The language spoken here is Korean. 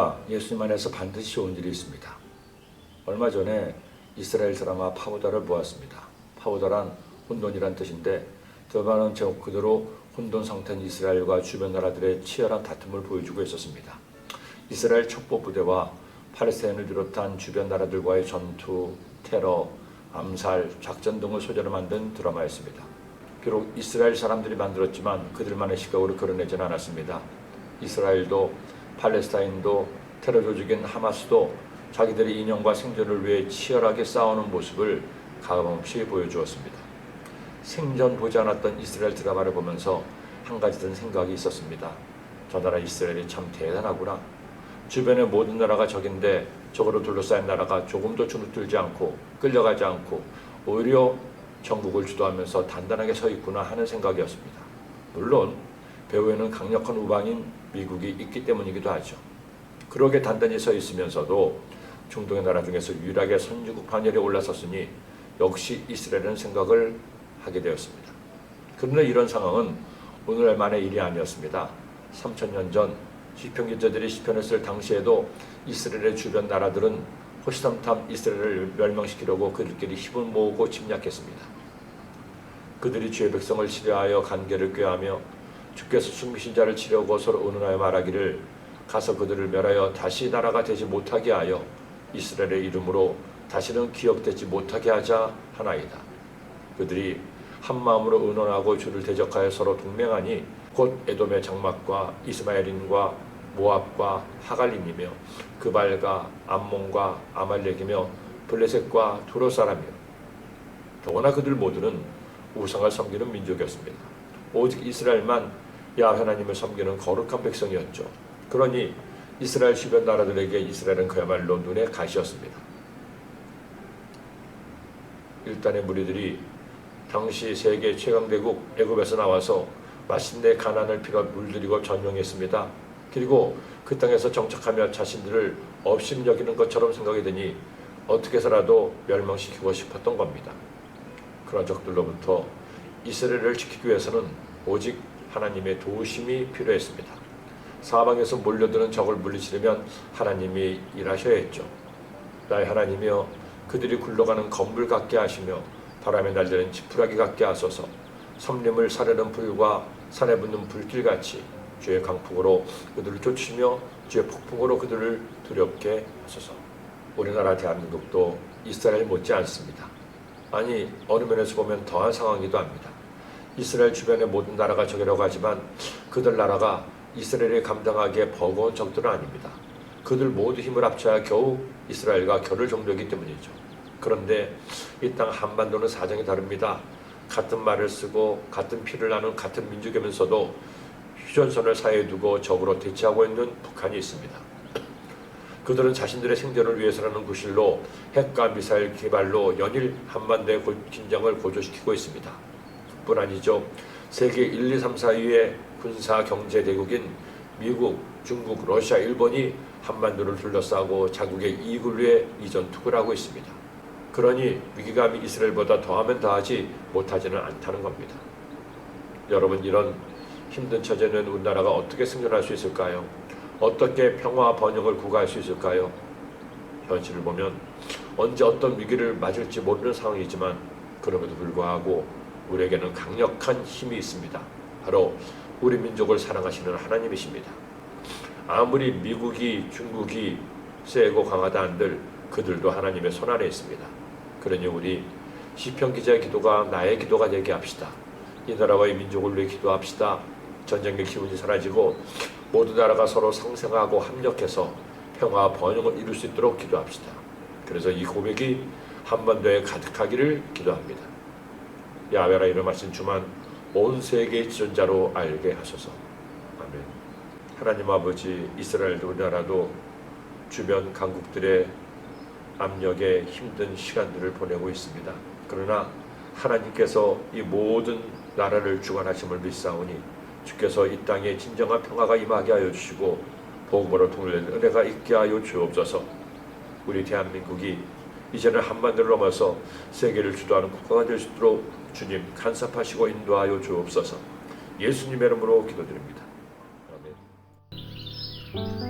우리가 예수님 안에서 반드시 좋은 일이 있습니다. 얼마 전에 이스라엘 드라마 파우더를 보았습니다. 파우더란 혼돈이란 뜻인데 드라마는 제목 그대로 혼돈 상태인 이스라엘과 주변 나라들의 치열한 다툼을 보여주고 있었습니다. 이스라엘 첩보 부대와 팔레스타인을 비롯한 주변 나라들과의 전투, 테러, 암살, 작전 등을 소재로 만든 드라마였습니다. 비록 이스라엘 사람들이 만들었지만 그들만의 시각으로 그려내지는 않았습니다. 이스라엘도 팔레스타인도 테러 조직인 하마스도 자기들의 이념과 생존을 위해 치열하게 싸우는 모습을 가감없이 보여주었습니다. 생전 보지 않았던 이스라엘 드라마를 보면서 한 가지 든 생각이 있었습니다. 저 나라 이스라엘이 참 대단하구나. 주변의 모든 나라가 적인데 적으로 둘러싸인 나라가 조금도 주눅들지 않고 끌려가지 않고 오히려 전국을 주도하면서 단단하게 서 있구나 하는 생각이었습니다. 물론 배후에는 강력한 우방인 미국이 있기 때문이기도 하죠. 그러게 단단히 서 있으면서도 중동의 나라 중에서 유일하게 선진국 반열에 올라섰으니 역시 이스라엘은 생각을 하게 되었습니다. 그러나 이런 상황은 오늘만의 일이 아니었습니다. 3000년 전 시편 기자들이 시편을 쓸 당시에도 이스라엘의 주변 나라들은 호시탐탐 이스라엘을 멸망시키려고 그들끼리 힘을 모으고 침략했습니다. 그들이 주의 백성을 치려하여 간계를 꾀하며 주께서 숨기신 자를 치려고 서로 의논하여 말하기를 가서 그들을 멸하여 다시 나라가 되지 못하게 하여 이스라엘의 이름으로 다시는 기억되지 못하게 하자 하나이다. 그들이 한 마음으로 의논하고 주를 대적하여 서로 동맹하니 곧 에돔의 장막과 이스마엘인과 모압과 하갈림이며 그발과 암몬과 아말렉이며 블레셋과 두로 사람이요. 더구나 그들 모두는 우상을 섬기는 민족이었습니다. 오직 이스라엘만 야훼 하나님을 섬기는 거룩한 백성이었죠. 그러니 이스라엘 주변 나라들에게 이스라엘은 그야말로 눈의 가시였습니다. 일단의 무리들이 당시 세계 최강대국 애굽에서 나와서 마침내 가나안을 피가 물들이고 전용했습니다. 그리고 그 땅에서 정착하며 자신들을 업신여기는 것처럼 생각이 드니 어떻게 해서라도 멸망시키고 싶었던 겁니다. 그런 적들로부터 이스라엘을 지키기 위해서는 오직 하나님의 도우심이 필요했습니다. 사방에서 몰려드는 적을 물리치려면 하나님이 일하셔야 했죠. 나의 하나님이여 그들이 굴러가는 건물 같게 하시며 바람에 날리는 지푸라기 같게 하소서. 섬림을 사르는 불과 산에 붙는 불길같이 주의 강풍으로 그들을 쫓으며 주의 폭풍으로 그들을 두렵게 하소서. 우리나라 대한민국도 이스라엘 못지 않습니다. 아니 어느 면에서 보면 더한 상황이기도 합니다. 이스라엘 주변의 모든 나라가 적이라고 하지만 그들 나라가 이스라엘이 감당하기에 버거운 적들은 아닙니다. 그들 모두 힘을 합쳐야 겨우 이스라엘과 겨룰 정도이기 때문이죠. 그런데 이 땅 한반도는 사정이 다릅니다. 같은 말을 쓰고 같은 피를 나눈 같은 민족이면서도 휴전선을 사이에 두고 적으로 대치하고 있는 북한이 있습니다. 그들은 자신들의 생존을 위해서라는 구실로 핵과 미사일 개발로 연일 한반도의 긴장을 고조시키고 있습니다. 뿐 아니죠. 세계 1, 2, 3, 4위의 군사 경제 대국인 미국, 중국, 러시아, 일본이 한반도를 둘러싸고 자국의 이익을 위해 이전 투구를 하고 있습니다. 그러니 위기감이 이스라엘보다 더하면 더하지 못하지는 않다는 겁니다. 여러분, 이런 힘든 처지는 우리나라가 어떻게 승전할 수 있을까요? 어떻게 평화와 번영을 구가할 수 있을까요? 현실을 보면 언제 어떤 위기를 맞을지 모르는 상황이지만 그럼에도 불구하고 우리에게는 강력한 힘이 있습니다. 바로 우리 민족을 사랑하시는 하나님이십니다. 아무리 미국이 중국이 세고 강하다 한들 그들도 하나님의 손안에 있습니다. 그러니 우리 시편 기자의 기도가 나의 기도가 되게 합시다. 이 나라와 이 민족을 위해 기도합시다. 전쟁의 기운이 사라지고 모두 나라가 서로 상생하고 합력해서 평화와 번영을 이룰 수 있도록 기도합시다. 그래서 이 고백이 한반도에 가득하기를 기도합니다. 야훼라 이름하신 주만 온 세계의 지존자로 알게 하소서. 아멘. 하나님 아버지, 이스라엘도 우리나라도 주변 강국들의 압력에 힘든 시간들을 보내고 있습니다. 그러나 하나님께서 이 모든 나라를 주관하심을 믿사오니 주께서 이 땅에 진정한 평화가 임하게 하여 주시고 복음으로 통일된 은혜가 있게 하여 주옵소서. 우리 대한민국이 이제는 한반도를 넘어서 세계를 주도하는 국가가 될 수 있도록 주님 간섭하시고 인도하여 주옵소서. 예수님의 이름으로 기도드립니다. 아멘.